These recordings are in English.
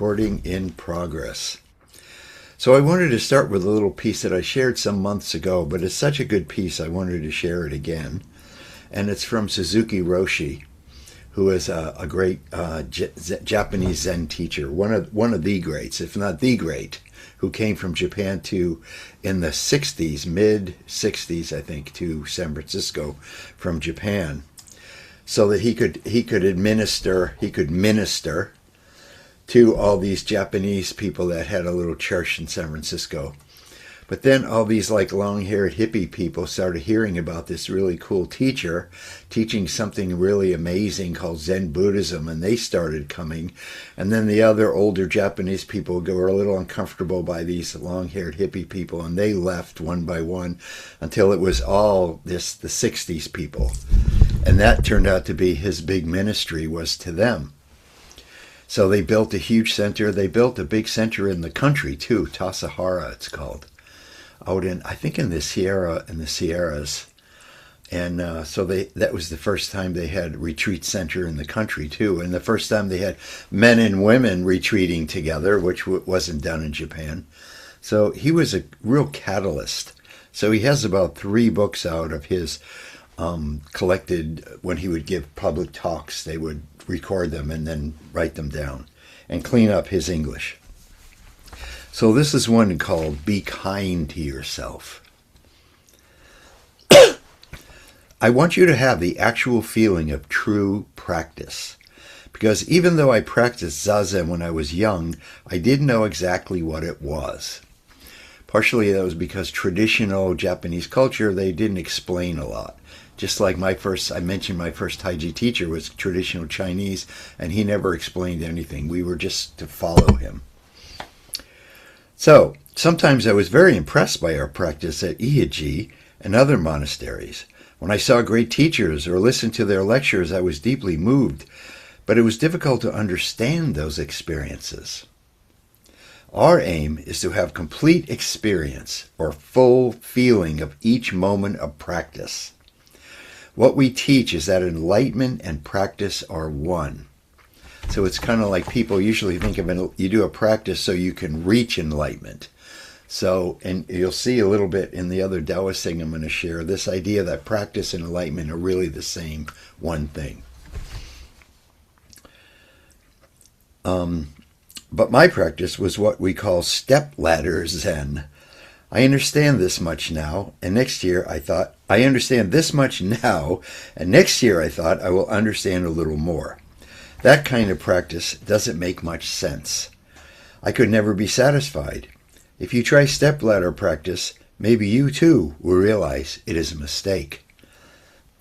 recording in progress. So I wanted to start with a little piece that I shared some months ago, but it's such a good piece I wanted to share it again. And it's from Suzuki Roshi, who is a great Japanese Zen teacher, one of the greats, if not the great, who came from Japan in the 60s, mid 60s, I think, to San Francisco from Japan, so that he could minister to all these Japanese people that had a little church in San Francisco. But then all these like long-haired hippie people started hearing about this really cool teacher teaching something really amazing called Zen Buddhism, and they started coming. And then the other older Japanese people were a little uncomfortable by these long-haired hippie people, and they left one by one until it was all the 60s people. And that turned out to be his big ministry, was to them. So they built a huge center. They built a big center in the country too, Tassajara it's called, out in, I think, in the Sierras. And so that was the first time they had a retreat center in the country too, and the first time they had men and women retreating together, which wasn't done in Japan. So he was a real catalyst. So he has about 3 books out of his collected. When he would give public talks, they would record them and then write them down and clean up his English. So this is one called Be Kind to Yourself. I want you to have the actual feeling of true practice, because even though I practiced Zazen when I was young, I didn't know exactly what it was. Partially that was because traditional Japanese culture, they didn't explain a lot. Just like I mentioned my first Taiji teacher was traditional Chinese, and he never explained anything. We were just to follow him. So sometimes I was very impressed by our practice at Ieji and other monasteries. When I saw great teachers or listened to their lectures, I was deeply moved, but it was difficult to understand those experiences. Our aim is to have complete experience or full feeling of each moment of practice. What we teach is that enlightenment and practice are one. So it's kind of like people usually think of it, you do a practice so you can reach enlightenment. So, and you'll see a little bit in the other Taoist thing I'm going to share, this idea that practice and enlightenment are really the same one thing. But my practice was what we call step ladder Zen. I understand this much now, and next year I thought I will understand a little more. That kind of practice doesn't make much sense. I could never be satisfied. If you try stepladder practice, maybe you too will realize it is a mistake.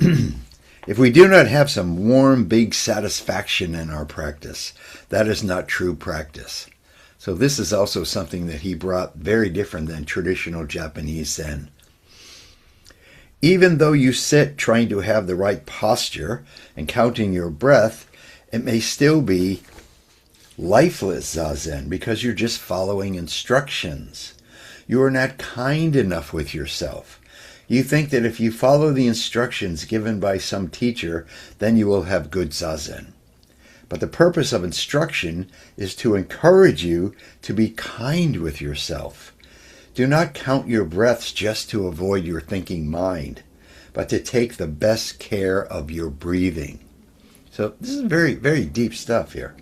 If we do not have some warm, big satisfaction in our practice, that is not true practice. So this is also something that he brought very different than traditional Japanese Zen. Even though you sit trying to have the right posture and counting your breath, it may still be lifeless Zazen because you're just following instructions. You are not kind enough with yourself. You think that if you follow the instructions given by some teacher, then you will have good Zazen. But the purpose of instruction is to encourage you to be kind with yourself. Do not count your breaths just to avoid your thinking mind, but to take the best care of your breathing. So this is very, very deep stuff here.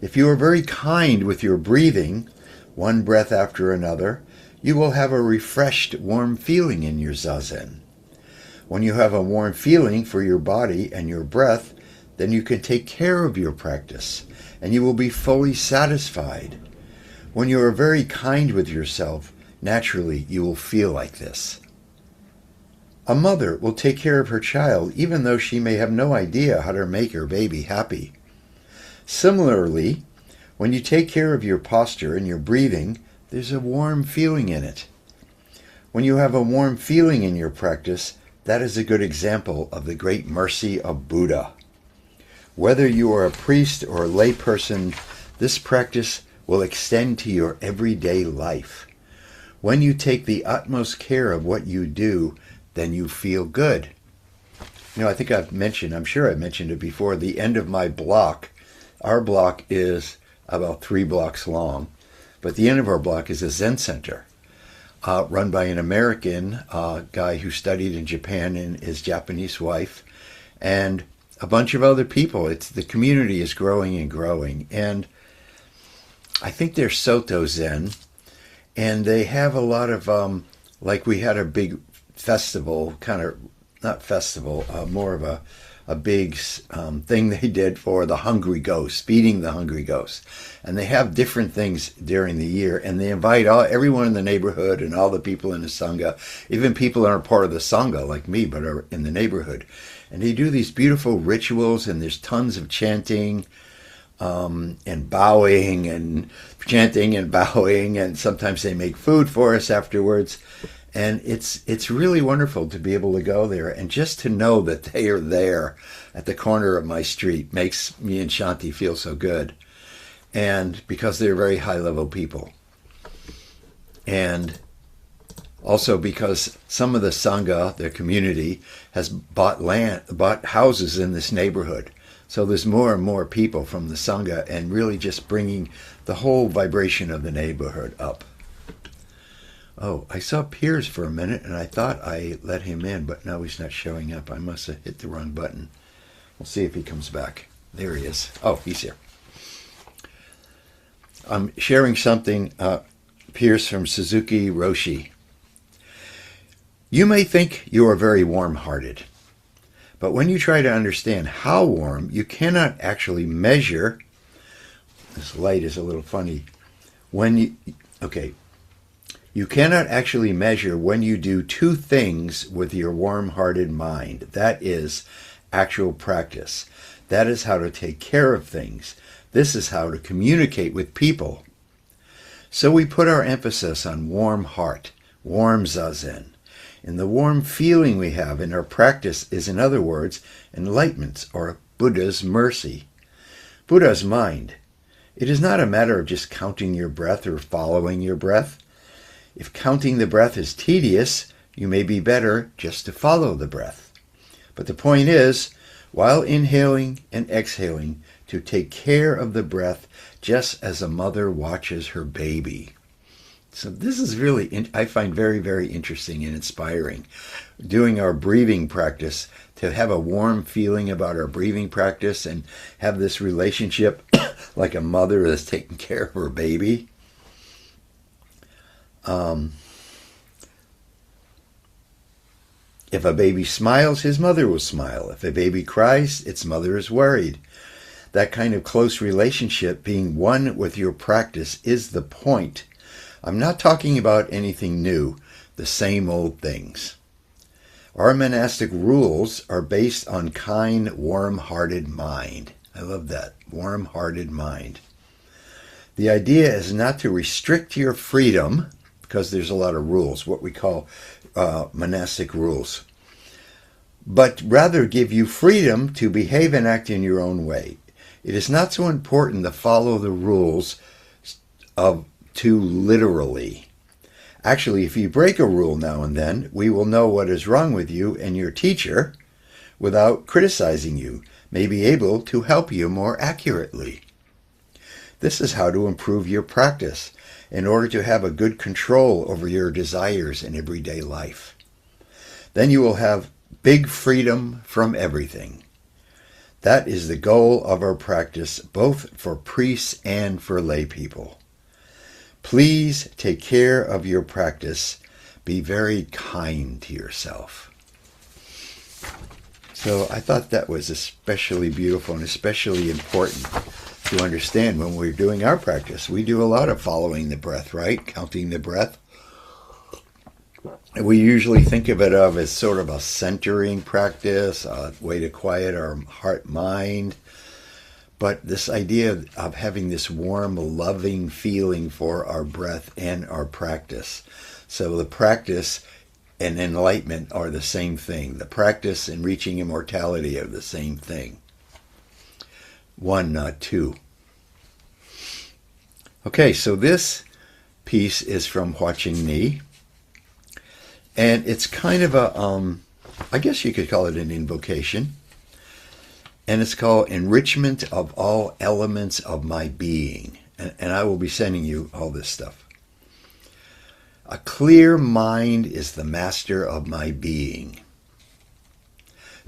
If you are very kind with your breathing, one breath after another, you will have a refreshed, warm feeling in your Zazen. When you have a warm feeling for your body and your breath, then you can take care of your practice, and you will be fully satisfied. When you are very kind with yourself, naturally you will feel like this. A mother will take care of her child even though she may have no idea how to make her baby happy. Similarly, when you take care of your posture and your breathing, there's a warm feeling in it. When you have a warm feeling in your practice, that is a good example of the great mercy of Buddha. Whether you are a priest or a lay person, this practice will extend to your everyday life. When you take the utmost care of what you do, then you feel good. I think I'm sure I've mentioned it before, the end of my block, our block is about 3 blocks long. But at the end of our block is a Zen center run by an American guy who studied in Japan and his Japanese wife, and a bunch of other people. The community is growing and growing, and I think they're Soto Zen, and they have a lot of like we had a big festival, kind of not festival, more of a big thing they did for the hungry ghost, feeding the hungry ghost. And they have different things during the year, and they invite everyone in the neighborhood and all the people in the Sangha, even people that aren't part of the Sangha like me, but are in the neighborhood. And they do these beautiful rituals, and there's tons of chanting and bowing and chanting and bowing, and sometimes they make food for us afterwards. And it's really wonderful to be able to go there, and just to know that they are there at the corner of my street makes me and Shanti feel so good. And because they're very high level people. And also because some of the Sangha, their community, has bought houses in this neighborhood. So there's more and more people from the Sangha, and really just bringing the whole vibration of the neighborhood up. Oh, I saw Piers for a minute, and I thought I let him in, but now he's not showing up. I must have hit the wrong button. We'll see if he comes back. There he is. Oh, he's here. I'm sharing something, Piers, from Suzuki Roshi. You may think you are very warm-hearted, but when you try to understand how warm, you cannot actually measure. This light is a little funny. You cannot actually measure when you do 2 things with your warm-hearted mind. That is actual practice. That is how to take care of things. This is how to communicate with people. So we put our emphasis on warm heart, warm zazen. And the warm feeling we have in our practice is, in other words, enlightenment, or Buddha's mercy. Buddha's mind. It is not a matter of just counting your breath or following your breath. If counting the breath is tedious, you may be better just to follow the breath. But the point is, while inhaling and exhaling, to take care of the breath just as a mother watches her baby. So this is really, I find very, very interesting and inspiring. Doing our breathing practice, to have a warm feeling about our breathing practice and have this relationship like a mother that's taking care of her baby. If a baby smiles, his mother will smile. If a baby cries, its mother is worried. That kind of close relationship, being one with your practice, is the point. I'm not talking about anything new, the same old things. Our monastic rules are based on kind, warm-hearted mind. I love that, warm-hearted mind. The idea is not to restrict your freedom, because there's a lot of rules, what we call monastic rules, but rather give you freedom to behave and act in your own way. It is not so important to follow the rules too literally. Actually, if you break a rule now and then, we will know what is wrong with you, and your teacher, without criticizing you, may be able to help you more accurately. This is how to improve your practice in order to have a good control over your desires in everyday life. Then you will have big freedom from everything. That is the goal of our practice, both for priests and for lay people. Please take care of your practice. Be very kind to yourself. So I thought that was especially beautiful and especially important to understand when we're doing our practice. We do a lot of following the breath, right? Counting the breath. We usually think of it as sort of a centering practice, a way to quiet our heart, mind. But this idea of having this warm, loving feeling for our breath and our practice. So the practice and enlightenment are the same thing. The practice and reaching immortality are the same thing. One, not two. Okay, so this piece is from Huaching Ni. And it's kind of a, I guess you could call it an invocation. And it's called Enrichment of All Elements of My Being. and I will be sending you all this stuff. A clear mind is the master of my being.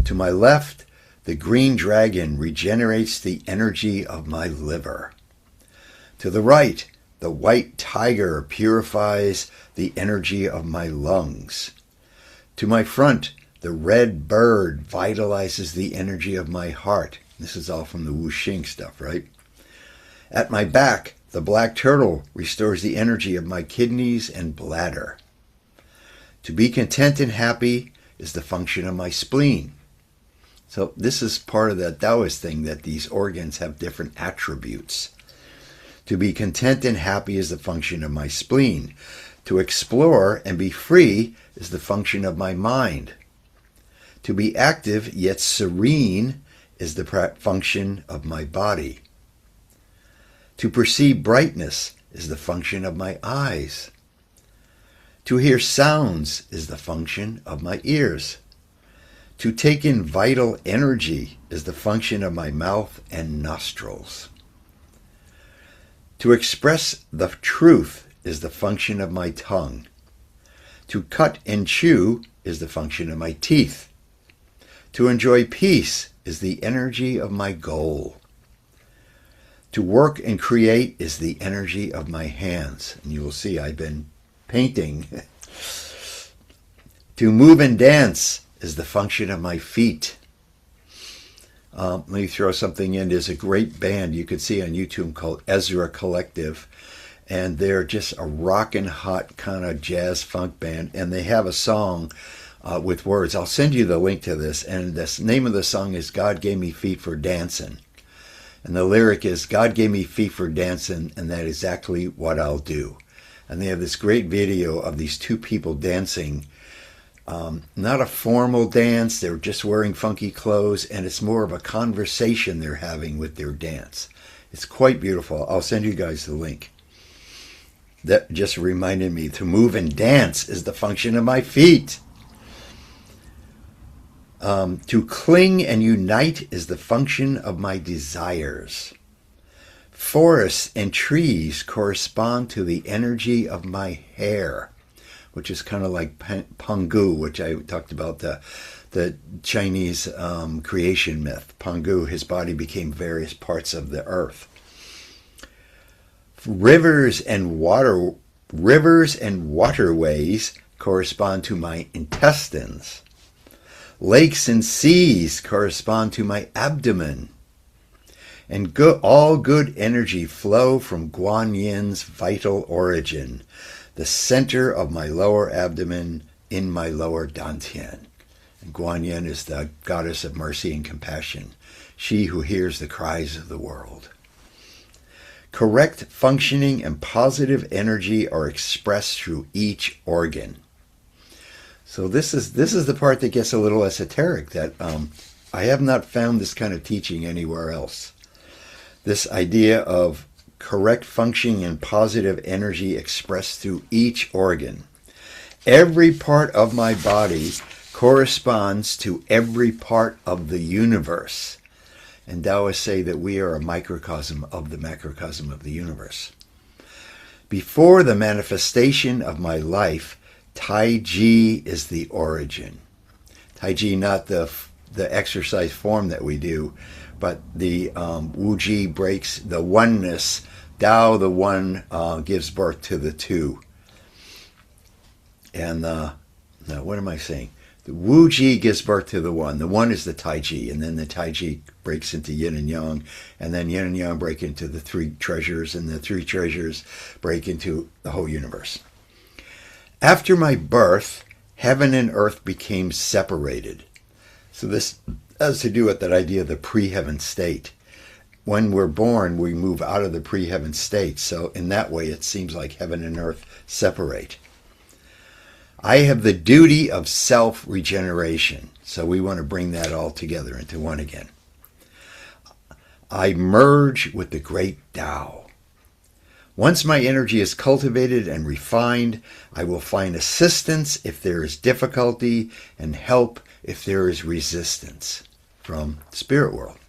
To my left, the green dragon regenerates the energy of my liver. To the right, the white tiger purifies the energy of my lungs. To my front, the red bird vitalizes the energy of my heart. This is all from the Wuxing stuff, right? At my back, the black turtle restores the energy of my kidneys and bladder. To be content and happy is the function of my spleen. So this is part of that Taoist thing, that these organs have different attributes. To be content and happy is the function of my spleen. To explore and be free is the function of my mind. To be active yet serene is the function of my body. To perceive brightness is the function of my eyes. To hear sounds is the function of my ears. To take in vital energy is the function of my mouth and nostrils. To express the truth is the function of my tongue. To cut and chew is the function of my teeth. To enjoy peace is the energy of my goal. To work and create is the energy of my hands. And you will see I've been painting. To move and dance is the function of my feet. Let me throw something in. There's a great band you could see on YouTube called Ezra Collective. And they're just a rockin' hot kind of jazz funk band. And they have a song with words. I'll send you the link to this. And the name of the song is God Gave Me Feet for Dancing. And the lyric is, God gave me feet for dancing, and that's exactly what I'll do. And they have this great video of these two people dancing. Not a formal dance, they're just wearing funky clothes, and it's more of a conversation they're having with their dance. It's quite beautiful. I'll send you guys the link. That just reminded me, to move and dance is the function of my feet. To cling and unite is the function of my desires. Forests and trees correspond to the energy of my hair, which is kind of like Pangu, which I talked about, the Chinese creation myth. Pangu, his body became various parts of the earth. Rivers and waterways correspond to my intestines. Lakes and seas correspond to my abdomen. And all good energy flow from Guan Yin's vital origin, the center of my lower abdomen in my lower dantian. And Guan Yin is the goddess of mercy and compassion, she who hears the cries of the world. Correct functioning and positive energy are expressed through each organ. So this is the part that gets a little esoteric, that I have not found this kind of teaching anywhere else. This idea of correct functioning and positive energy expressed through each organ. Every part of my body corresponds to every part of the universe. And Taoists say that we are a microcosm of the macrocosm of the universe. Before the manifestation of my life, Tai Chi is the origin. Tai Chi, not the exercise form that we do, but the Wu Ji breaks the oneness. Tao, the one, gives birth to the two. And, no, what am I saying? The Wu Ji gives birth to the one. The one is the Tai Chi, and then the Tai Chi breaks into Yin and Yang, and then Yin and Yang break into the three treasures, and the three treasures break into the whole universe. After my birth, heaven and earth became separated. So this has to do with that idea of the pre-heaven state. When we're born, we move out of the pre-heaven state. So in that way, it seems like heaven and earth separate. I have the duty of self-regeneration. So we want to bring that all together into one again. I merge with the great Tao. Once my energy is cultivated and refined, I will find assistance if there is difficulty and help if there is resistance. From Spirit World.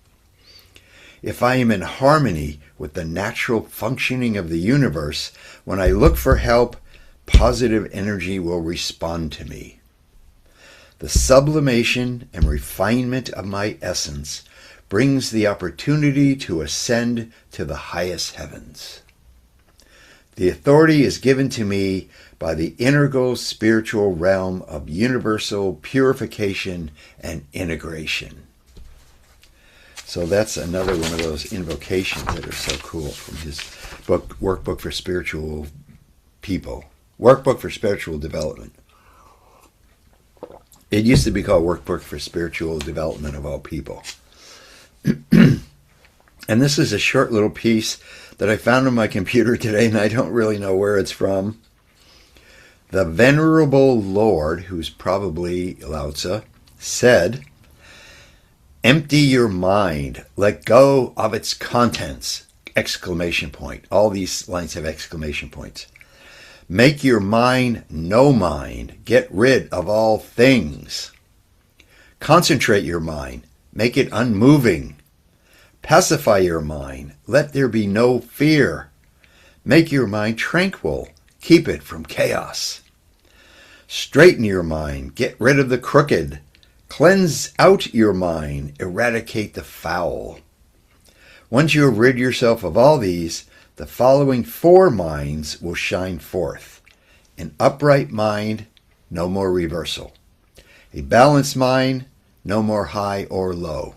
If I am in harmony with the natural functioning of the universe. When I look for help, positive energy will respond to me. The sublimation and refinement of my essence brings the opportunity to ascend to the highest heavens. The authority is given to me by the integral spiritual realm of universal purification and integration. So that's another one of those invocations that are so cool from his book, Workbook for Spiritual People. Workbook for Spiritual Development. It used to be called Workbook for Spiritual Development of All People. And this is a short little piece that I found on my computer today, and I don't really know where it's from. The Venerable Lord, who's probably Lao Tzu, said, "Empty your mind, let go of its contents!" Exclamation point. All these lines have exclamation points. Make your mind no mind. Get rid of all things. Concentrate your mind. Make it unmoving. Pacify your mind. Let there be no fear. Make your mind tranquil. Keep it from chaos. Straighten your mind. Get rid of the crooked. Cleanse out your mind. Eradicate the foul. Once you have rid yourself of all these, the following four minds will shine forth. An upright mind, no more reversal. A balanced mind, no more high or low.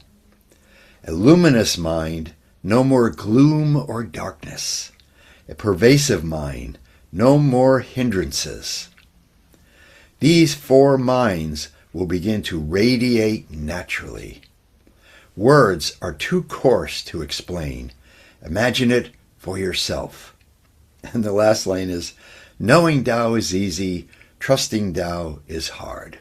A luminous mind, no more gloom or darkness. A pervasive mind, no more hindrances. These four minds will begin to radiate naturally. Words are too coarse to explain. Imagine it for yourself. And the last line is, knowing Tao is easy, trusting Tao is hard.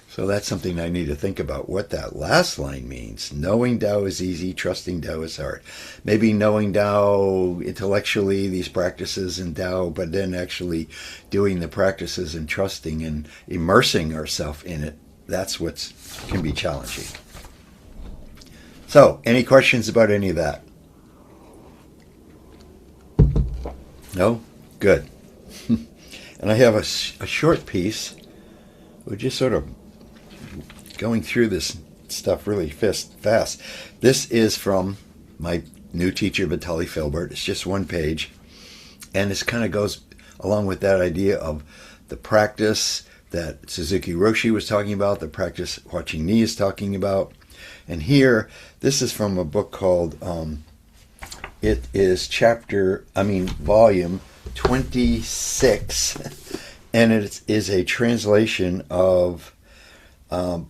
So that's something I need to think about, what that last line means. Knowing Tao is easy, trusting Tao is hard. Maybe knowing Tao intellectually, these practices in Tao, but then actually doing the practices and trusting and immersing ourselves in it, that's what can be challenging. So, any questions about any of that? No? Good. And I have a short piece. We're just sort of going through this stuff really fast. This is from my new teacher, Vitaly Filbert. It's just one page. And this kind of goes along with that idea of the practice that Suzuki Roshi was talking about, the practice Hua Qing Ni is talking about. And here, this is from a book called, it is volume 26, and it is a translation of, Bai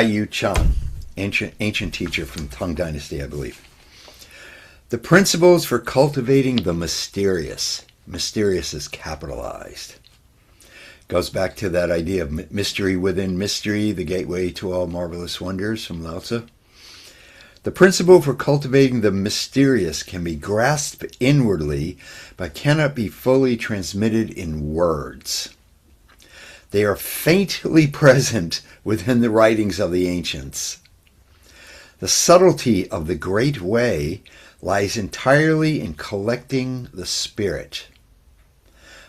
Yu Chan, ancient teacher from Tang Dynasty, I believe. The principles for cultivating the mysterious. Mysterious is capitalized. Goes back to that idea of mystery within mystery, the gateway to all marvelous wonders from Lao Tzu. The principle for cultivating the mysterious can be grasped inwardly, but cannot be fully transmitted in words. They are faintly present within the writings of the ancients. The subtlety of the great way lies entirely in collecting the spirit.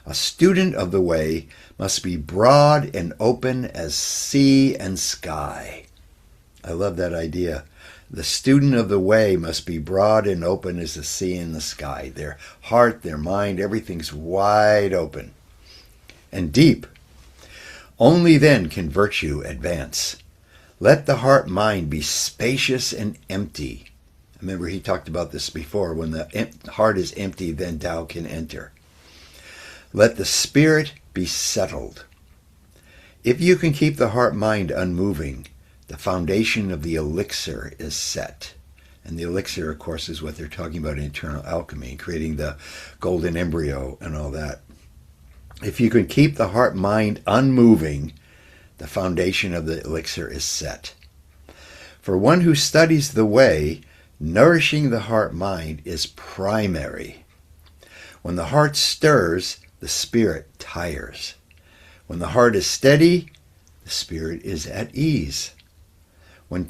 A student of the way must be broad and open as sea and sky. I love that idea. The student of the way must be broad and open as the sea and the sky. Their heart, their mind, everything's wide open and deep. Only then can virtue advance. Let the heart-mind be spacious and empty. I remember he talked about this before. When the heart is empty, then Tao can enter. Let the spirit be settled. If you can keep the heart-mind unmoving, the foundation of the elixir is set. And the elixir, of course, is what they're talking about in eternal alchemy, creating the golden embryo and all that. If you can keep the heart-mind unmoving, the foundation of the elixir is set. For one who studies the way, nourishing the heart-mind is primary. When the heart stirs, the spirit tires. When the heart is steady, the spirit is at ease. When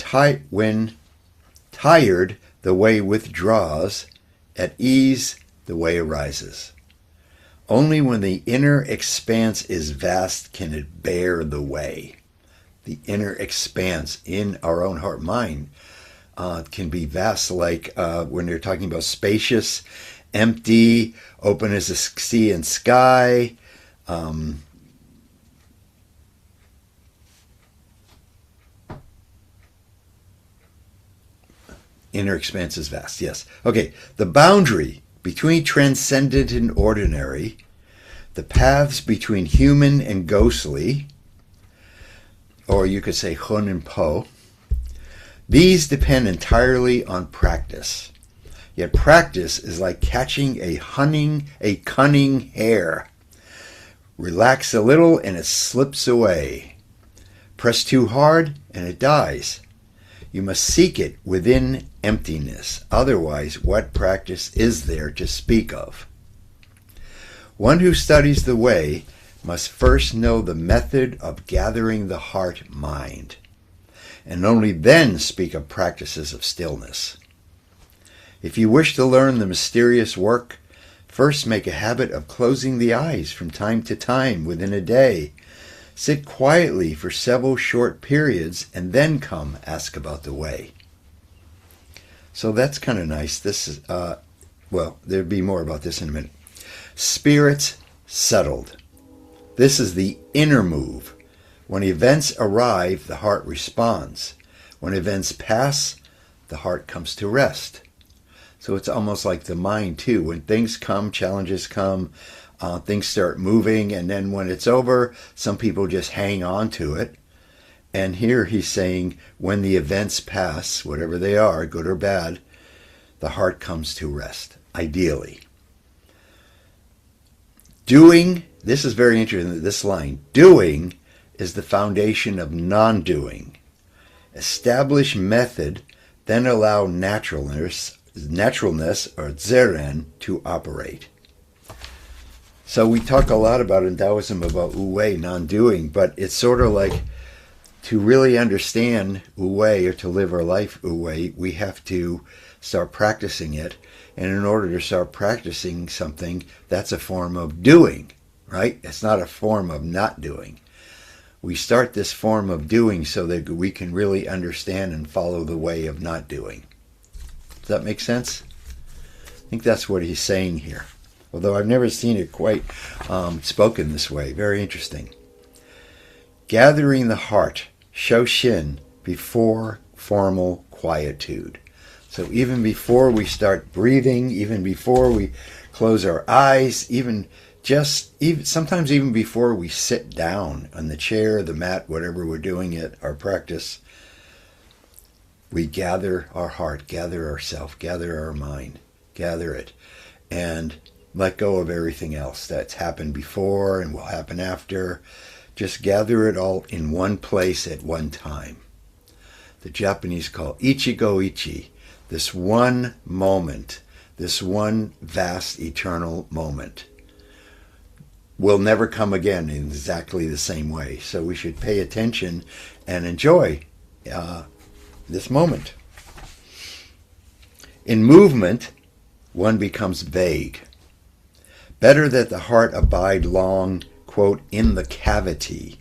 Tired, the way withdraws. At ease, the way arises. Only when the inner expanse is vast can it bear the way. The inner expanse in our own heart mind can be vast, like when you're talking about spacious, empty, open as a sea and sky. Inner expanse is vast, yes. Okay, the boundary between transcendent and ordinary, the paths between human and ghostly, or you could say Hun and Po, these depend entirely on practice. Yet practice is like catching a cunning hare. Relax a little and it slips away. Press too hard and it dies. You must seek it within emptiness. Otherwise, what practice is there to speak of? One who studies the way must first know the method of gathering the heart-mind, and only then speak of practices of stillness. If you wish to learn the mysterious work, first make a habit of closing the eyes from time to time within a day. Sit quietly for several short periods and then come ask about the way. So that's kind of nice. This is, there'll be more about this in a minute. Spirits settled. This is the inner move. When events arrive, the heart responds. When events pass, the heart comes to rest. So it's almost like the mind too. When things come, challenges come, things start moving, and then when it's over, some people just hang on to it. And here he's saying, when the events pass, whatever they are, good or bad, the heart comes to rest, ideally. Doing, this is very interesting, this line, doing is the foundation of non-doing. Establish method, then allow naturalness or zeren to operate. So we talk a lot about in Taoism about wu-wei, non-doing, but it's sort of like to really understand wu-wei or to live our life wu-wei, we have to start practicing it. And in order to start practicing something, that's a form of doing, right? It's not a form of not doing. We start this form of doing so that we can really understand and follow the way of not doing. Does that make sense? I think that's what he's saying here. Although I've never seen it quite spoken this way. Very interesting. Gathering the heart, Shoshin, before formal quietude. So even before we start breathing, even before we close our eyes, sometimes even before we sit down on the chair, the mat, whatever we're doing at our practice, we gather our heart, gather ourself, gather our mind, gather it, and let go of everything else that's happened before and will happen after. Just gather it all in one place at one time. The Japanese call Ichigo Ichi, this one moment, this one vast eternal moment, will never come again in exactly the same way. So we should pay attention and enjoy this moment. In movement, one becomes vague. Better that the heart abide long, quote, in the cavity.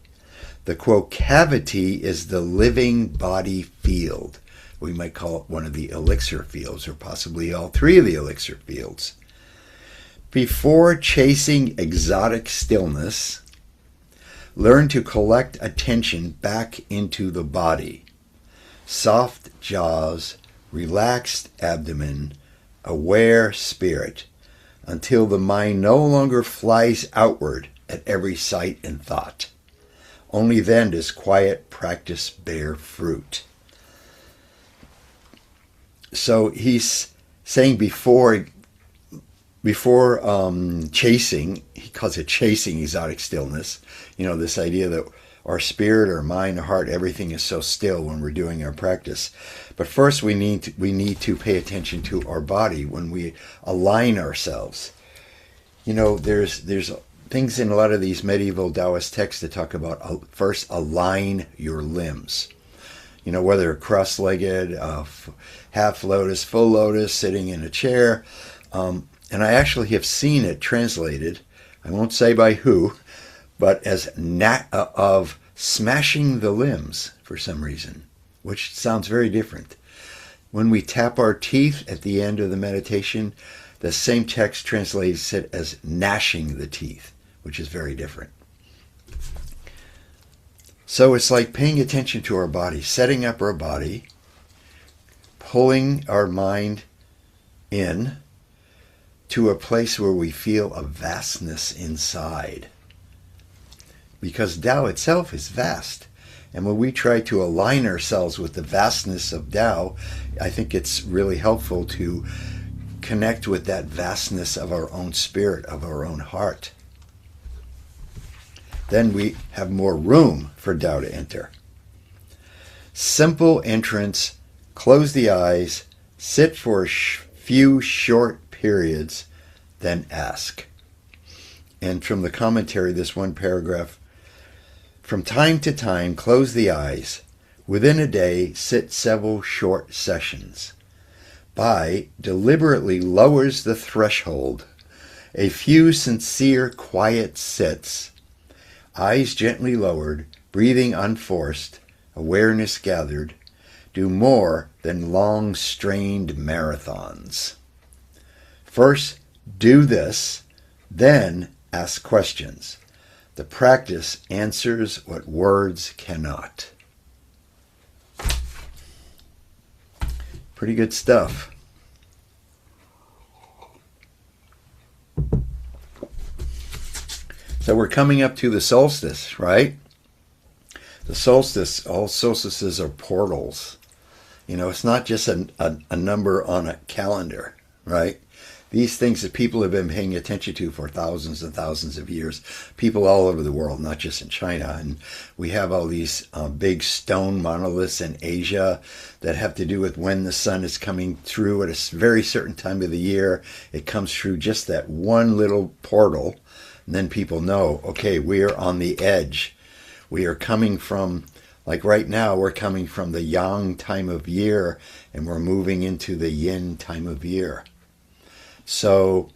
The, quote, cavity is the living body field. We might call it one of the elixir fields, or possibly all three of the elixir fields. Before chasing exotic stillness, learn to collect attention back into the body. Soft jaws, relaxed abdomen, aware spirit, until the mind no longer flies outward at every sight and thought. Only then does quiet practice bear fruit. So he's saying before chasing, he calls it chasing exotic stillness, this idea that our spirit, our mind, our heart, everything is so still when we're doing our practice. But first we need to pay attention to our body when we align ourselves. There's things in a lot of these medieval Taoist texts that talk about first align your limbs. whether cross-legged, half lotus, full lotus, sitting in a chair. And I actually have seen it translated, I won't say by who, but as of smashing the limbs for some reason, which sounds very different. When we tap our teeth at the end of the meditation, the same text translates it as gnashing the teeth, which is very different. So it's like paying attention to our body, setting up our body, pulling our mind in to a place where we feel a vastness inside. Because Tao itself is vast. And when we try to align ourselves with the vastness of Tao, I think it's really helpful to connect with that vastness of our own spirit, of our own heart. Then we have more room for Tao to enter. Simple entrance, close the eyes, sit for a few short periods, then ask. And from the commentary, this one paragraph, from time to time, close the eyes. Within a day, sit several short sessions. Bai deliberately lowers the threshold. A few sincere, quiet sits, eyes gently lowered, breathing unforced, awareness gathered, do more than long, strained marathons. First, do this, then ask questions. The practice answers what words cannot. Pretty good stuff. So we're coming up to the solstice, right? The solstice, all solstices are portals. It's not just a number on a calendar, right? These things that people have been paying attention to for thousands and thousands of years, people all over the world, not just in China. And we have all these big stone monoliths in Asia that have to do with when the sun is coming through at a very certain time of the year. It comes through just that one little portal. And then people know, okay, we are on the edge. We are coming from, like right now, we're coming from the yang time of year and we're moving into the yin time of year. So,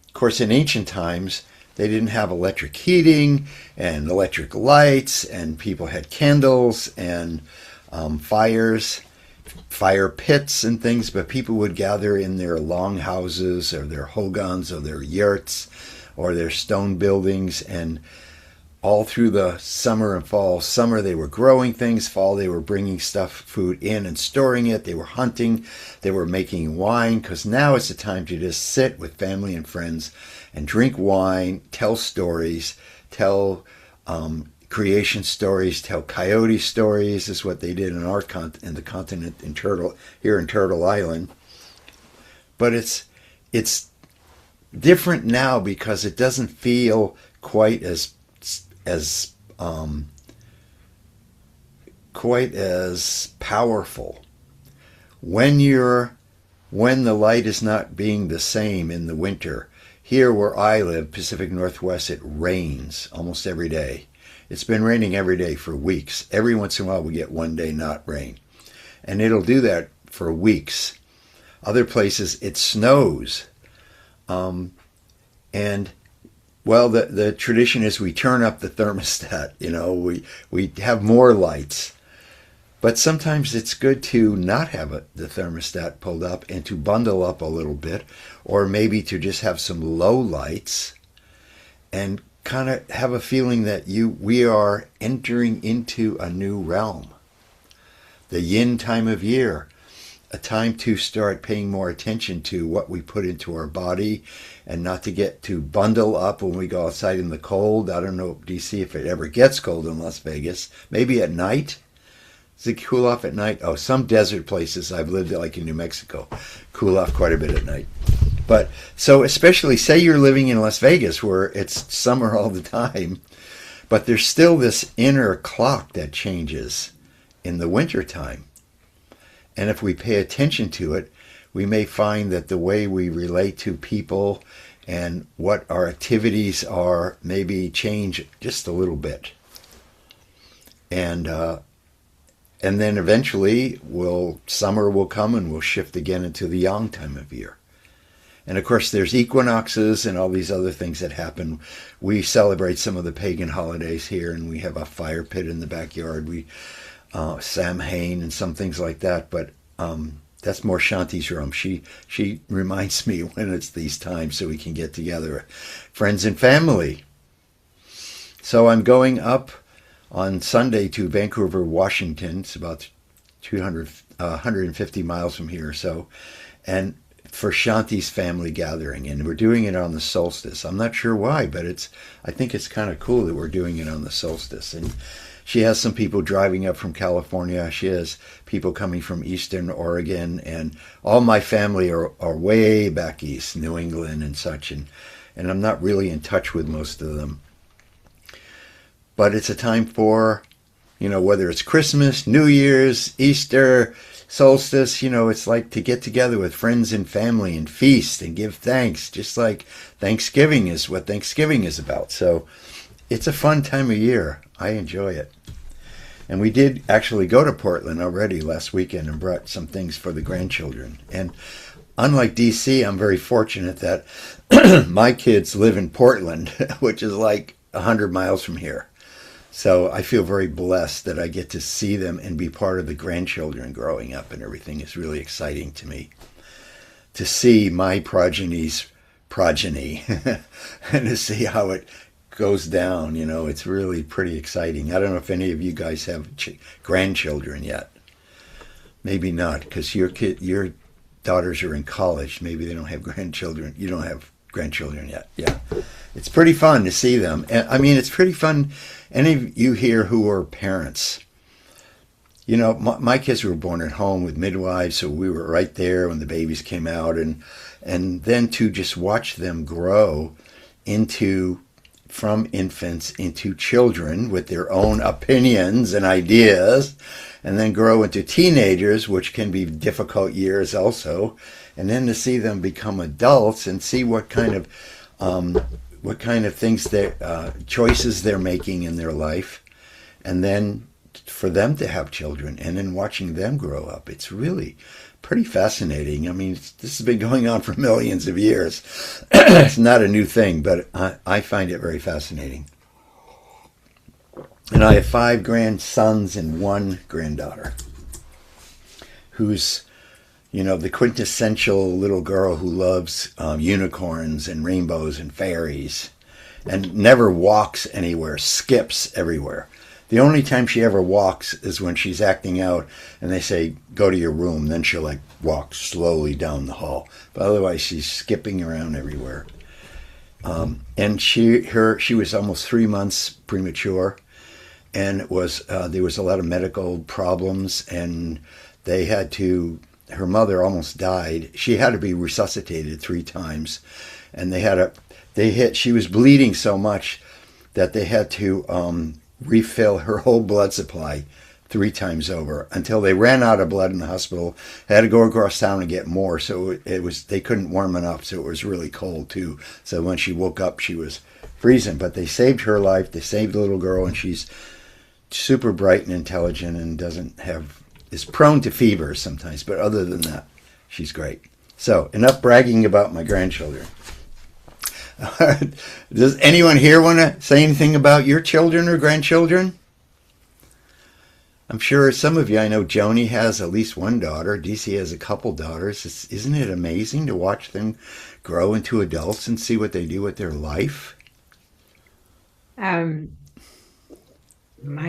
of course, in ancient times, they didn't have electric heating and electric lights, and people had candles and fire pits and things, but people would gather in their long houses or their hogans or their yurts or their stone buildings, and all through the summer and fall. Summer, they were growing things. Fall, they were bringing food in and storing it. They were hunting. They were making wine, because now it's the time to just sit with family and friends and drink wine, tell stories, tell creation stories, tell coyote stories. Is what they did in the continent in Turtle Island. But it's different now because it doesn't feel quite as powerful. When the light is not being the same in the winter. Here where I live, Pacific Northwest, it rains almost every day. It's been raining every day for weeks. Every once in a while we get one day not rain. And it'll do that for weeks. Other places it snows. And well, the tradition is we turn up the thermostat, we have more lights. But sometimes it's good to not have the thermostat pulled up and to bundle up a little bit, or maybe to just have some low lights and kind of have a feeling that we are entering into a new realm. The yin time of year, a time to start paying more attention to what we put into our body and not to get to bundle up when we go outside in the cold. I don't know, DC, if it ever gets cold in Las Vegas. Maybe at night. Does it cool off at night? Oh, some desert places I've lived like in New Mexico cool off quite a bit at night. But so especially say you're living in Las Vegas where it's summer all the time, but there's still this inner clock that changes in the winter time. And if we pay attention to it, we may find that the way we relate to people and what our activities are maybe change just a little bit. And And then eventually summer will come and we'll shift again into the yang time of year. And of course, there's equinoxes and all these other things that happen. We celebrate some of the pagan holidays here, and we have a fire pit in the backyard. We Samhain and some things like that. But that's more Shanti's room. She reminds me when it's these times so we can get together, friends and family. So I'm going up on Sunday to Vancouver, Washington. It's about 150 miles from here or so. And for Shanti's family gathering, and we're doing it on the solstice. I'm not sure why, but I think it's kind of cool that we're doing it on the solstice. And she has some people driving up from California. She has people coming from Eastern Oregon, and all my family are way back east, New England and such. And I'm not really in touch with most of them. But it's a time for, whether it's Christmas, New Year's, Easter, solstice, it's like to get together with friends and family and feast and give thanks, just like Thanksgiving is what Thanksgiving is about. So it's a fun time of year. I enjoy it. And we did actually go to Portland already last weekend and brought some things for the grandchildren. And unlike DC, I'm very fortunate that my kids live in Portland, which is like 100 miles from here. So I feel very blessed that I get to see them and be part of the grandchildren growing up, and everything is really exciting to me. To see my progeny's progeny and to see how it goes down, it's really pretty exciting. I don't know if any of you guys have grandchildren yet. Maybe not, because your daughters are in college. Maybe they don't have grandchildren. You don't have grandchildren yet. Yeah. It's pretty fun to see them. And I mean, it's pretty fun. Any of you here who are parents, my kids were born at home with midwives, so we were right there when the babies came out, and then to just watch them grow from infants into children with their own opinions and ideas, and then grow into teenagers, which can be difficult years also, and then to see them become adults and see what kind of things choices they're making in their life, and then for them to have children, and then watching them grow up. It's really pretty fascinating. I mean, this has been going on for millions of years. It's not a new thing, but I find it very fascinating. And I have 5 grandsons and 1 granddaughter who's the quintessential little girl who loves unicorns and rainbows and fairies, and never walks anywhere, skips everywhere. The only time she ever walks is when she's acting out and they say, go to your room. Then she'll walk slowly down the hall. But otherwise she's skipping around everywhere. And she was almost 3 months premature, and there was a lot of medical problems, and her mother almost died. She had to be resuscitated 3 times, and she was bleeding so much that they had to refill her whole blood supply 3 times over until they ran out of blood in the hospital. They had to go across town and get more, so they couldn't warm enough, so it was really cold too. So when she woke up, she was freezing. But they saved her life. They saved the little girl, and she's super bright and intelligent and is prone to fever sometimes, but other than that, she's great. So enough bragging about my grandchildren. Does anyone here want to say anything about your children or grandchildren? I'm sure some of you, I know Joni has at least 1 daughter. DC has a couple daughters. Isn't it amazing to watch them grow into adults and see what they do with their life? My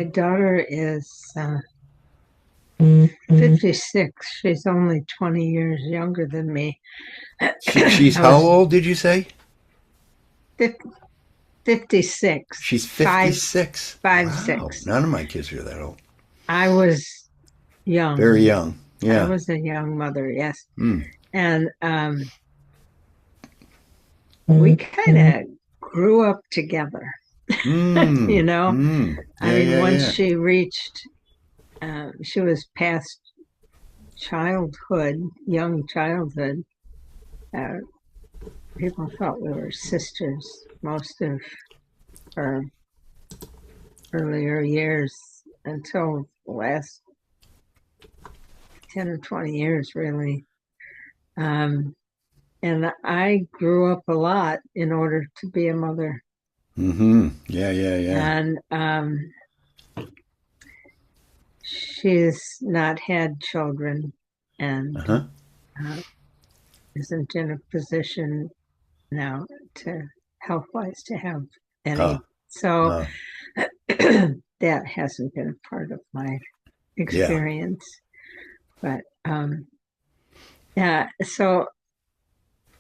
daughter is 56. She's only 20 years younger than me. She's how old, did you say? 56. She's 56. 5'6". Wow. None of my kids are that old. I was young. Very young. Yeah. I was a young mother, yes. Mm. And we kind of grew up together. Mm. Mm. Yeah, Once she reached, she was past young childhood. People thought we were sisters most of her earlier years until the last 10 or 20 years, really. Um, and I grew up a lot in order to be a mother. Mm-hmm. Yeah, yeah, yeah. And she's not had children and Uh-huh. uh, isn't in a position now to health wise to have Oh, any. So oh, that hasn't been a part of my yeah. experience. But yeah, so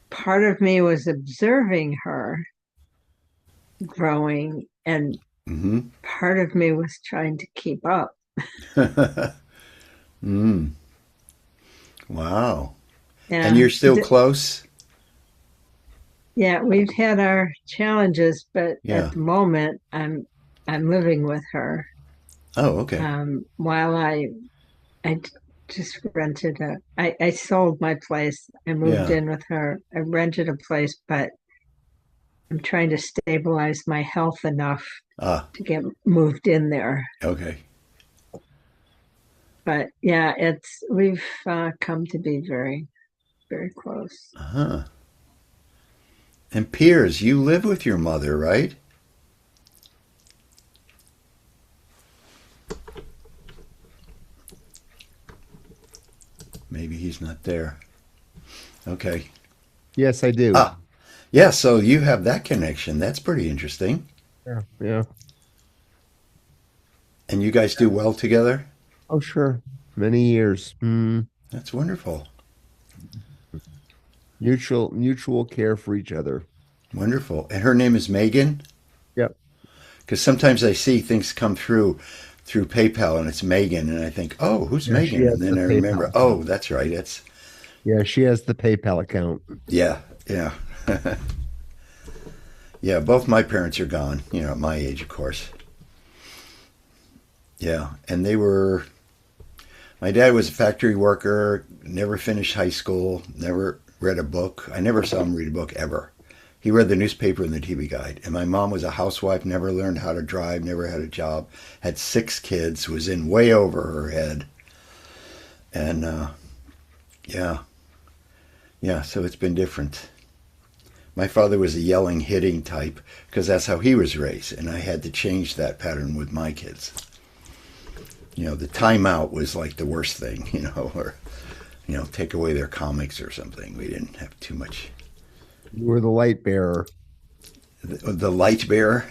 part of me was observing her growing, and Mm-hmm. part of me was trying to keep up. Mm. Wow. And Yeah, you're still close? yeah, we've had our challenges, but at Yeah. the moment, I'm living with her. Oh, okay. While I just rented I sold my place. I moved Yeah. in with her. I rented a place, but I'm trying to stabilize my health enough Ah, to get moved in there. okay. But yeah, we've come to be very, very close. Uh-huh. And Piers, you live with your mother, right? Maybe he's not there. Okay. Yes, I do. Ah, yeah, so you have that connection. That's pretty interesting. Yeah. Yeah. And you guys do well together? Oh, sure. Many years. That's wonderful. Mutual care for each other. Wonderful. And her name is Megan? Yep. Because sometimes I see things come through PayPal and it's Megan, and I think, oh, who's Yeah, she Megan? And has then the I PayPal remember, oh, account. that's right. It's Yeah, she has the PayPal account. yeah, yeah, yeah. Both my parents are gone. At my age, of course. Yeah, and they were. My dad was a factory worker. Never finished high school. Never read a book. I never saw him read a book ever. He read the newspaper and the TV guide. And my mom was a housewife. Never learned how to drive. Never had a job. Had 6 kids. Was in way over her head. And yeah, yeah. So it's been different. My father was a yelling, hitting type because that's how he was raised, and I had to change that pattern with my kids. The timeout was like the worst thing, or take away their comics or something. We didn't have too much. You were the light bearer. The light bearer.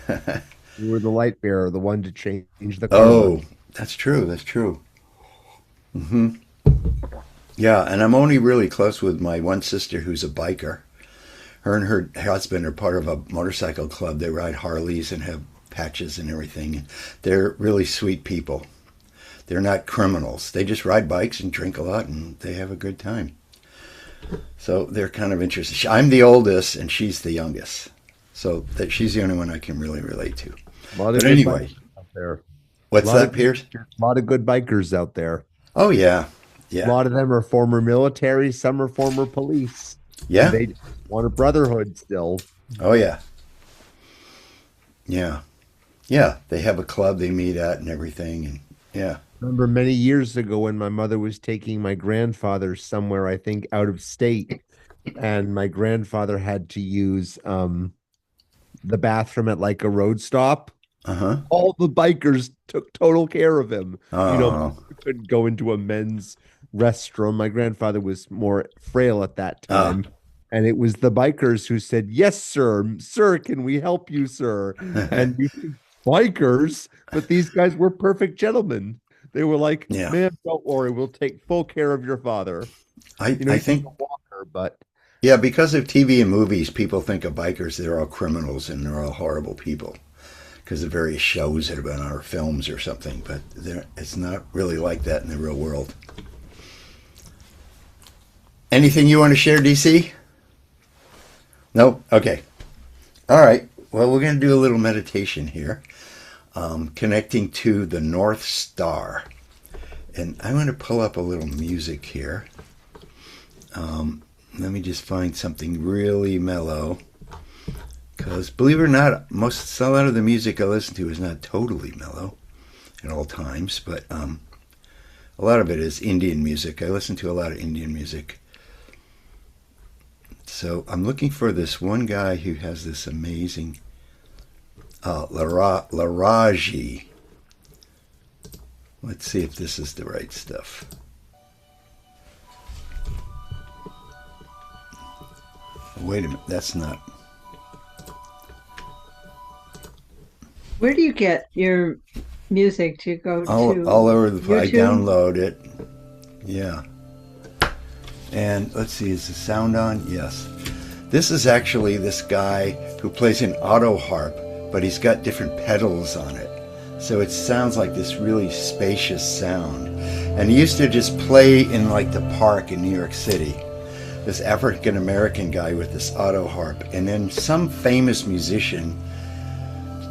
You were the light bearer, the one to change the karma. Oh, that's true. That's true. Hmm. Yeah, and I'm only really close with my one sister who's a biker. Her and her husband are part of a motorcycle club. They ride Harleys and have patches and everything. They're really sweet people. They're not criminals. They just ride bikes and drink a lot and they have a good time. So they're kind of interesting. I'm the oldest and she's the youngest. So that she's the only one I can really relate to. A lot of But good anyway, bikers out there. A what's lot that, of Pierce? a lot of good bikers out there. Oh, yeah. A Yeah. lot of them are former military, some are former police, and Yeah. they want a brotherhood still. Oh, yeah. Yeah. Yeah. They have a club they meet at and everything. And yeah. Remember many years ago when my mother was taking my grandfather somewhere, I think out of state, and my grandfather had to use the bathroom at like a road stop. Uh huh. All the bikers took total care of him. Oh, You couldn't go into a men's restroom. My grandfather was more frail at that oh. time. And it was the bikers who said, "Yes, sir. Sir, can we help you, sir?" And you think, bikers, but these guys were perfect gentlemen. They were like, Yeah. "Man, don't worry, we'll take full care of your father." I He's think, a walker, but yeah, because of TV and movies, people think of bikers, they're all criminals and they're all horrible people because of various shows that have been on or films or something. But it's not really like that in the real world. Anything you want to share, DC? Nope. Okay. All right. Well, we're going to do a little meditation here, connecting to the North Star. And I'm going to pull up a little music here. Let me just find something really mellow. Because believe it or not, a lot of the music I listen to is not totally mellow at all times. But A lot of it is Indian music. I listen to a lot of Indian music. So I'm looking for this one guy who has this amazing Laraji. Let's see if this is the right stuff. Wait a minute, that's not. Where do you get your music? Do you go to All over the place. I YouTube? download it. Yeah. And let's see, is the sound on? Yes. This is actually this guy who plays an auto harp, but he's got different pedals on it. So it sounds like this really spacious sound. And he used to just play in like the park in New York City. This African American guy with this auto harp. And then some famous musician,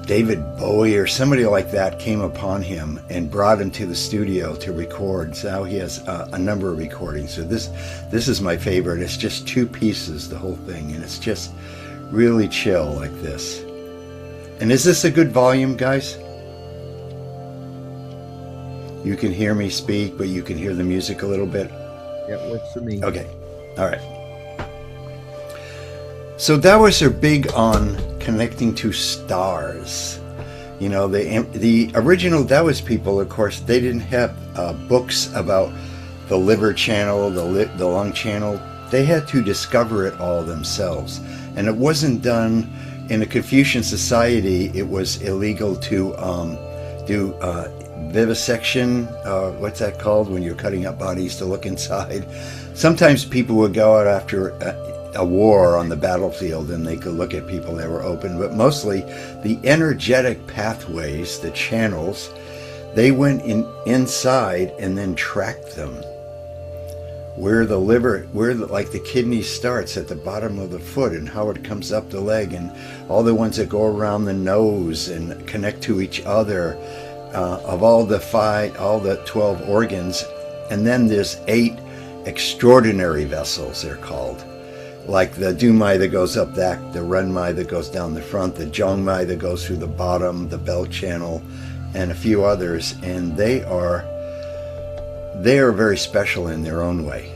David Bowie or somebody like that, came upon him and brought him to the studio to record. So now he has a number of recordings. So this is my favorite. It's just 2 pieces, the whole thing, and it's just really chill like this. And is this a good volume, guys? You can hear me speak, but you can hear the music a little bit. Yeah, works for me. Okay, all right. So Taoists are big on connecting to stars. You know, the original Taoist people, of course, they didn't have books about the liver channel, the lung channel. They had to discover it all themselves. And it wasn't done in a Confucian society. It was illegal to do vivisection. What's that called when you're cutting up bodies to look inside? Sometimes people would go out after a war on the battlefield and they could look at people that were open, but mostly the energetic pathways, the channels, they went inside and then tracked them. Where the liver, like the kidney starts at the bottom of the foot and how it comes up the leg, and all the ones that go around the nose and connect to each other, of all the 12 organs. And then there's 8 extraordinary vessels, they're called. Like the Dumai that goes up that, the Renmai that goes down the front, the Zhongmai that goes through the bottom, the belt channel, and a few others. And they are very special in their own way.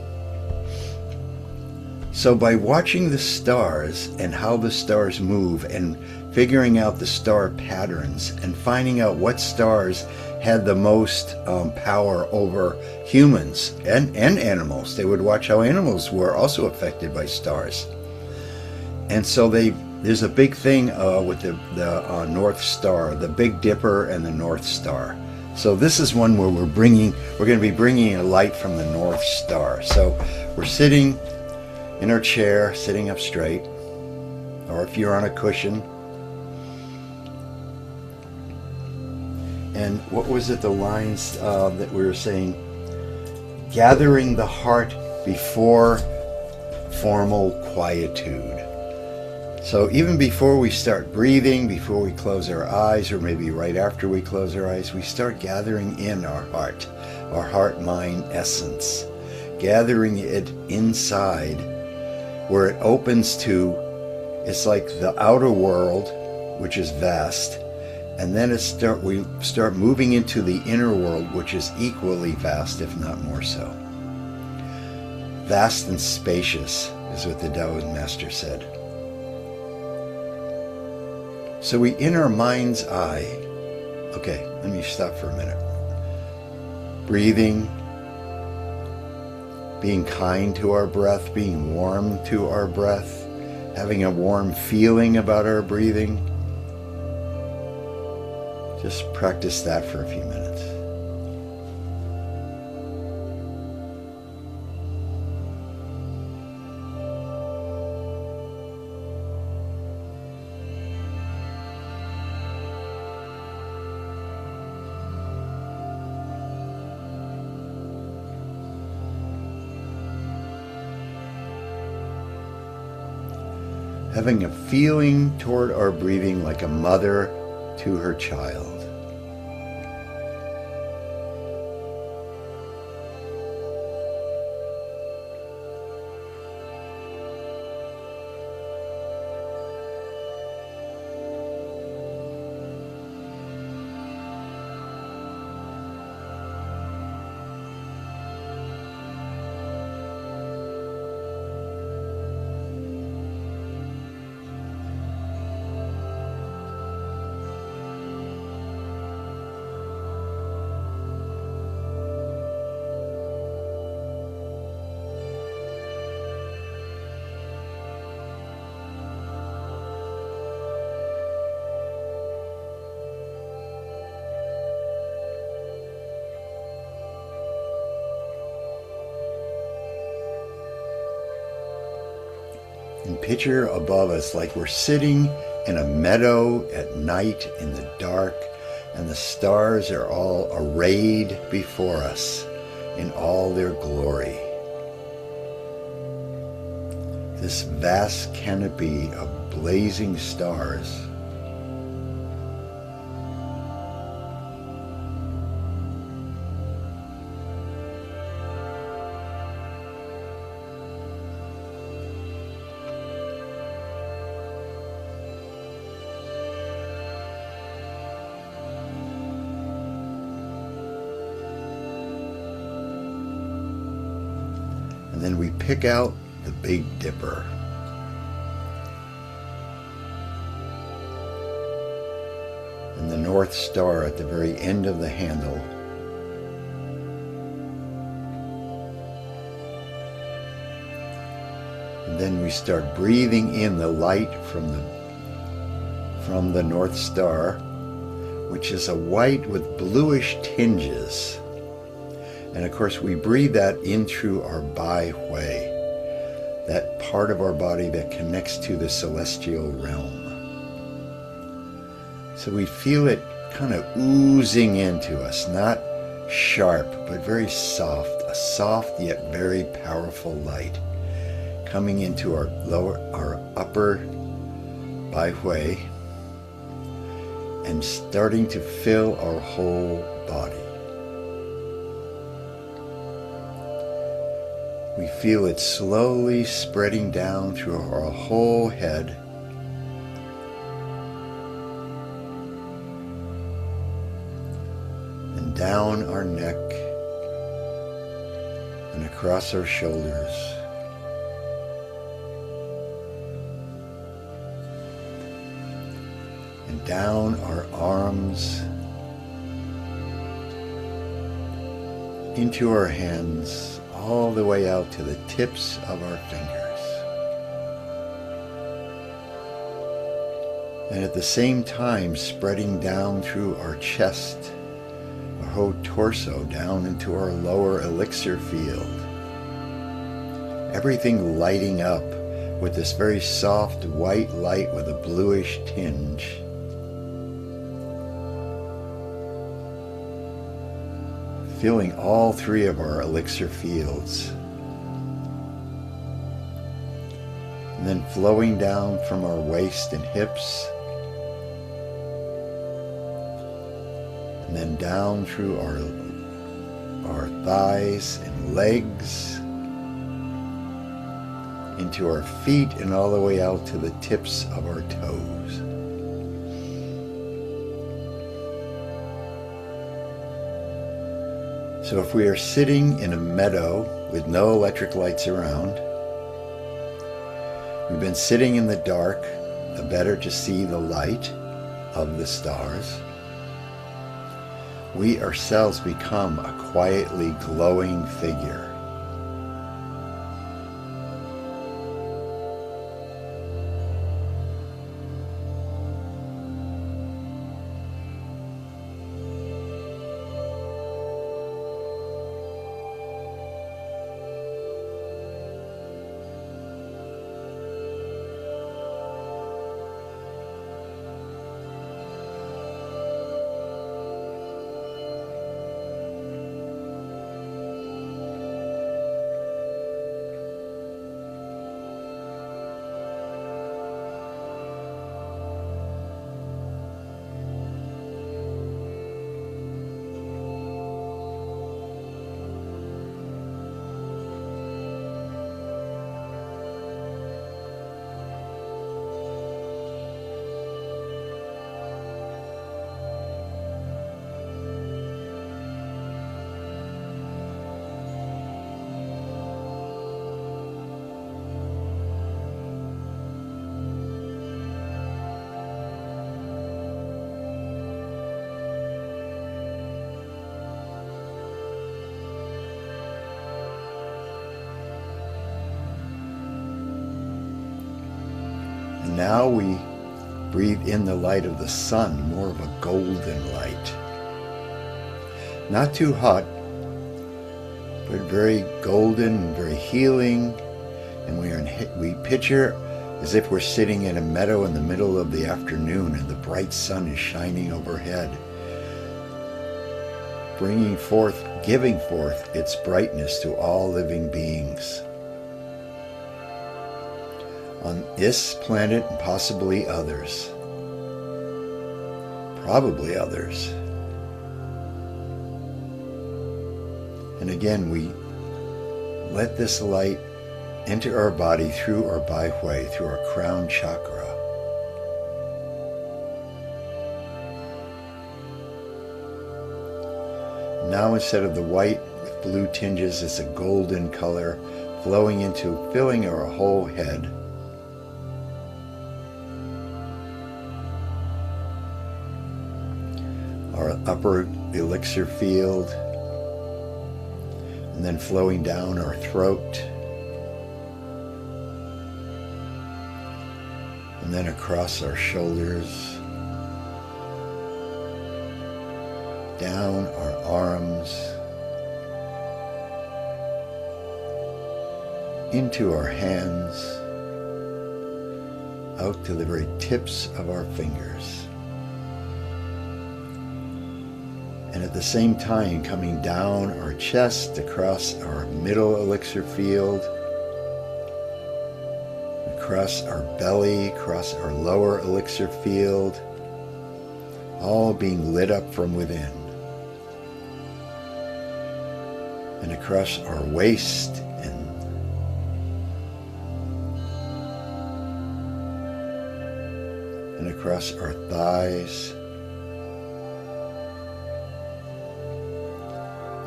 So by watching the stars and how the stars move and figuring out the star patterns and finding out what stars had the most power over humans and animals. They would watch how animals were also affected by stars. And so there's a big thing with the North Star, the Big Dipper and the North Star. So this is one where we're going to be bringing a light from the North Star. So we're sitting in our chair, sitting up straight, or if you're on a cushion. And what was it, the lines that we were saying? Gathering the heart before formal quietude. So even before we start breathing, before we close our eyes, or maybe right after we close our eyes, we start gathering in our heart, mind, essence. Gathering it inside, where it opens to, it's like the outer world, which is vast. And then we start moving into the inner world, which is equally vast, if not more so. Vast and spacious is what the Taoist master said. So we, in our mind's eye, okay, let me stop for a minute. Breathing, being kind to our breath, being warm to our breath, having a warm feeling about our breathing. Just practice that for a few minutes. Having a feeling toward our breathing like a mother to her child. And picture above us like we're sitting in a meadow at night in the dark, and the stars are all arrayed before us in all their glory. This vast canopy of blazing stars. And then we pick out the Big Dipper. And the North Star at the very end of the handle. And then we start breathing in the light from the North Star, which is a white with bluish tinges. And of course, we breathe that in through our Bai Hui, that part of our body that connects to the celestial realm. So we feel it kind of oozing into us, not sharp, but very soft, a soft yet very powerful light coming into our upper Bai Hui and starting to fill our whole body. We feel it slowly spreading down through our whole head, and down our neck and across our shoulders. And down our arms, into our hands, all the way out to the tips of our fingers. And at the same time, spreading down through our chest, our whole torso, down into our lower elixir field. Everything lighting up with this very soft white light with a bluish tinge. Filling all three of our elixir fields. And then flowing down from our waist and hips. And then down through our thighs and legs. Into our feet and all the way out to the tips of our toes. So if we are sitting in a meadow with no electric lights around, we've been sitting in the dark, the better to see the light of the stars, we ourselves become a quietly glowing figure. And now we breathe in the light of the sun, more of a golden light. Not too hot, but very golden and very healing. And we picture as if we're sitting in a meadow in the middle of the afternoon and the bright sun is shining overhead, giving forth its brightness to all living beings. On this planet and possibly others. Probably others. And again, we let this light enter our body through our Bai Hui, through our crown chakra. Now instead of the white with blue tinges, it's a golden color filling our whole head. Our upper elixir field, and then flowing down our throat, and then across our shoulders, down our arms, into our hands, out to the very tips of our fingers. And at the same time, coming down our chest, across our middle elixir field, across our belly, across our lower elixir field, all being lit up from within. And across our waist and across our thighs,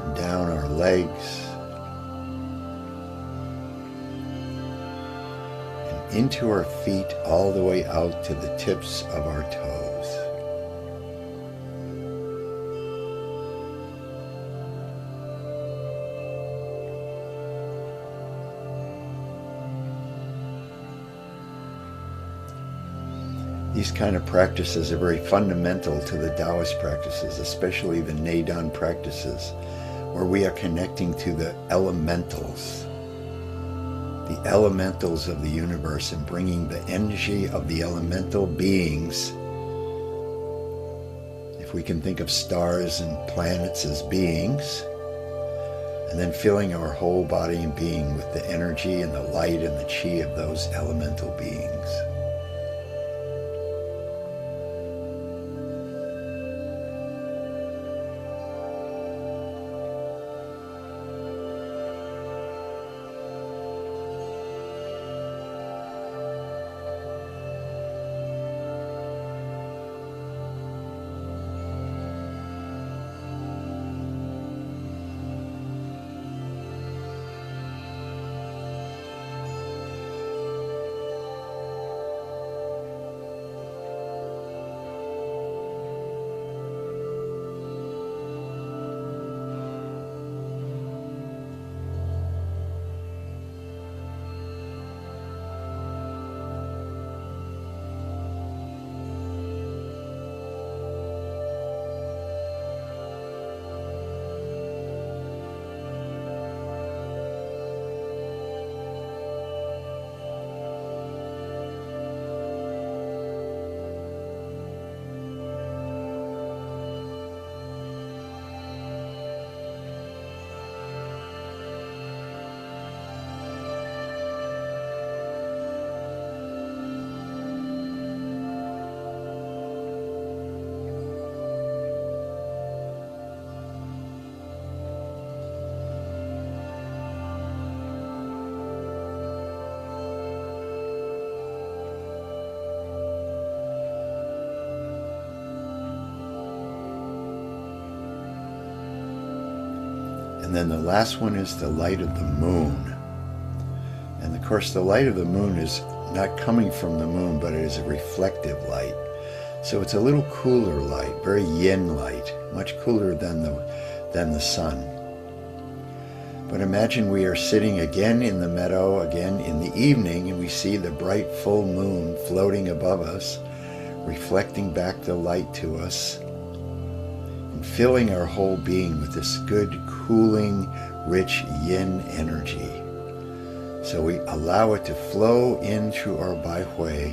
and down our legs, and into our feet, all the way out to the tips of our toes. These kind of practices are very fundamental to the Taoist practices, especially the Neidan practices, where we are connecting to the elementals of the universe, and bringing the energy of the elemental beings. If we can think of stars and planets as beings, and then filling our whole body and being with the energy and the light and the chi of those elemental beings. And then the last one is the light of the moon. And of course, the light of the moon is not coming from the moon, but it is a reflective light. So it's a little cooler light, very yin light, much cooler than the sun. But imagine we are sitting again in the meadow, again in the evening, and we see the bright full moon floating above us, reflecting back the light to us, and filling our whole being with this good, cooling, rich yin energy. So we allow it to flow in through our Bai Hui.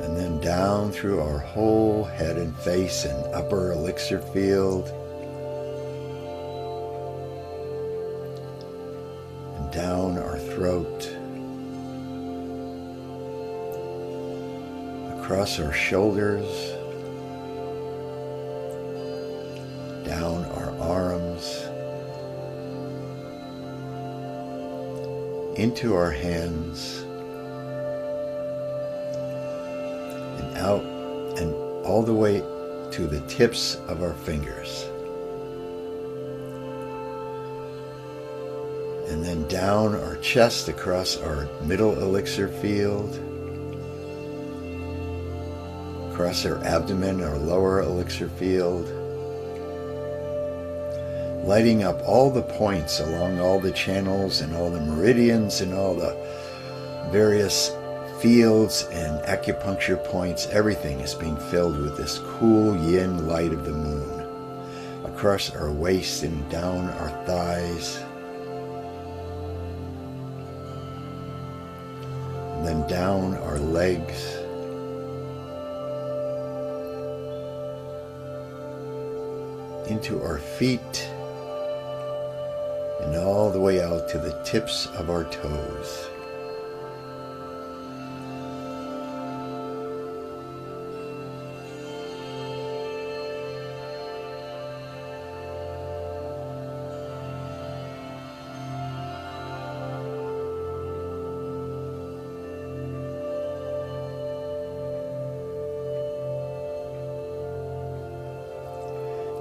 And then down through our whole head and face and upper elixir field. And down our throat. Across our shoulders. Down our arms. Into our hands. And out and all the way to the tips of our fingers. And then down our chest across our middle elixir field. Across our abdomen, our lower elixir field. Lighting up all the points along all the channels and all the meridians and all the various fields and acupuncture points. Everything is being filled with this cool yin light of the moon. Across our waist and down our thighs. And then down our legs. Into our feet. And all the way out to the tips of our toes.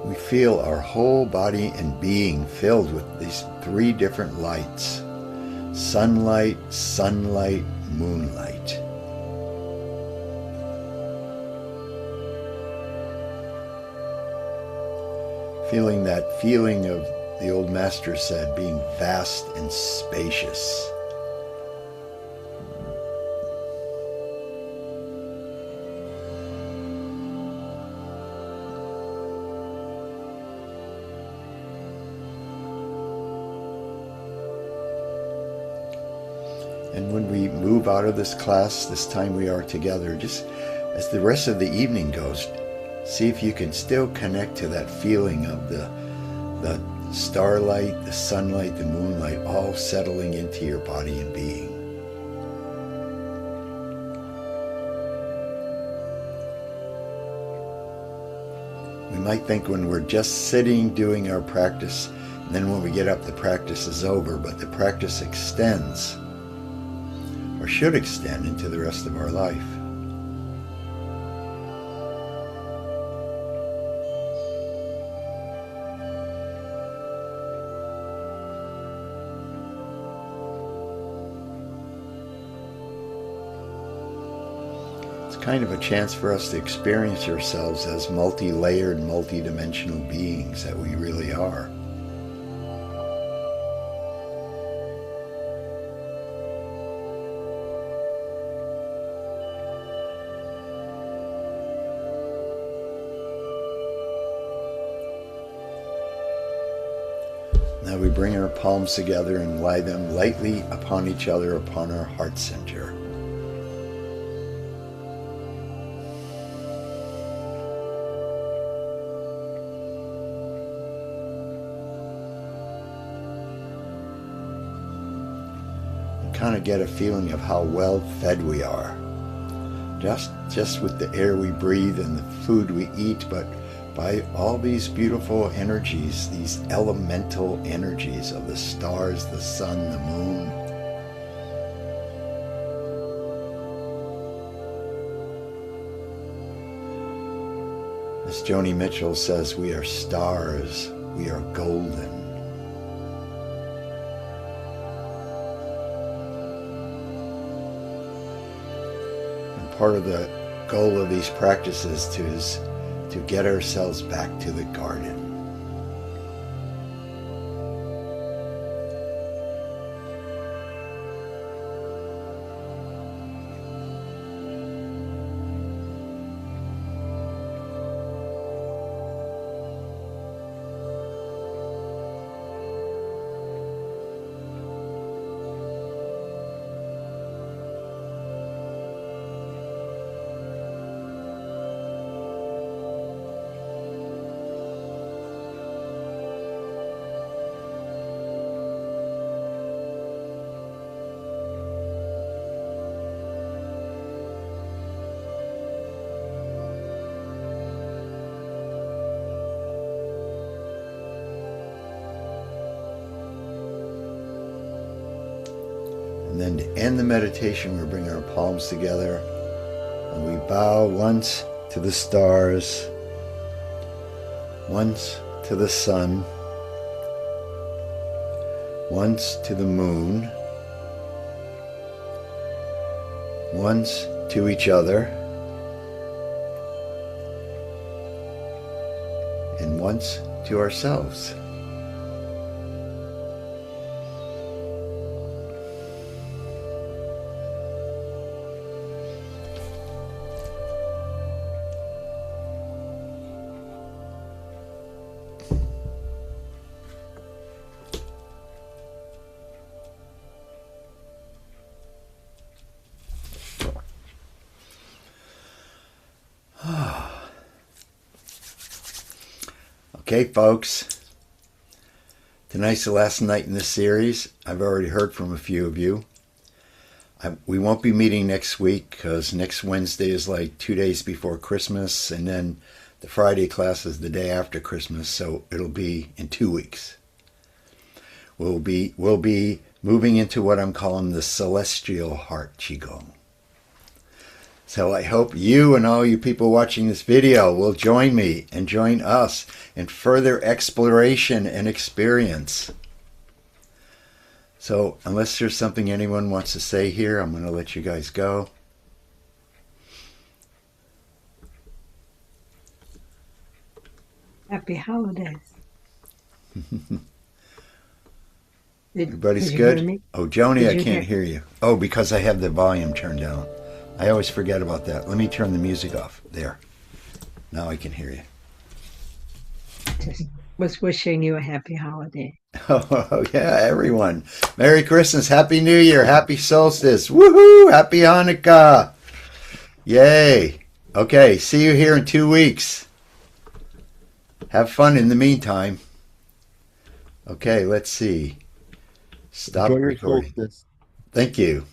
We feel our whole body and being filled with these three different lights. Sunlight, sunlight, moonlight. Feeling that feeling of, the old master said, being vast and spacious. And when we move out of this class, this time we are together, just as the rest of the evening goes, see if you can still connect to that feeling of the starlight, the sunlight, the moonlight, all settling into your body and being. We might think when we're just sitting doing our practice, and then when we get up, the practice is over, but the practice extends, or should extend, into the rest of our life. It's kind of a chance for us to experience ourselves as multi-layered, multi-dimensional beings that we really are. Now we bring our palms together and lie them lightly upon each other upon our heart center. And kind of get a feeling of how well fed we are. Just with the air we breathe and the food we eat, but by all these beautiful energies, these elemental energies of the stars, the sun, the moon. As Joni Mitchell says, we are stars, we are golden. And part of the goal of these practices is to get ourselves back to the garden. And then to end the meditation, we bring our palms together and we bow once to the stars, once to the sun, once to the moon, once to each other, and once to ourselves. Okay, folks, tonight's the last night in this series. I've already heard from a few of you. We won't be meeting next week because next Wednesday is like 2 days before Christmas, and then the Friday class is the day after Christmas, so it'll be in 2 weeks. We'll be moving into what I'm calling the Celestial Heart Qigong. So I hope you and all you people watching this video will join me and join us in further exploration and experience. So unless there's something anyone wants to say here, I'm going to let you guys go. Happy holidays. Everybody's did you hear good? me? Oh, Joni, Did I you can't hear you. Oh, because I have the volume turned down. I always forget about that. Let me turn the music off. There. Now I can hear you. Just was wishing you a happy holiday. Oh, yeah, everyone. Merry Christmas. Happy New Year. Happy Solstice. Woohoo. Happy Hanukkah. Yay. Okay, see you here in 2 weeks. Have fun in the meantime. Okay, let's see. Stop Enjoy your recording. solstice. Thank you.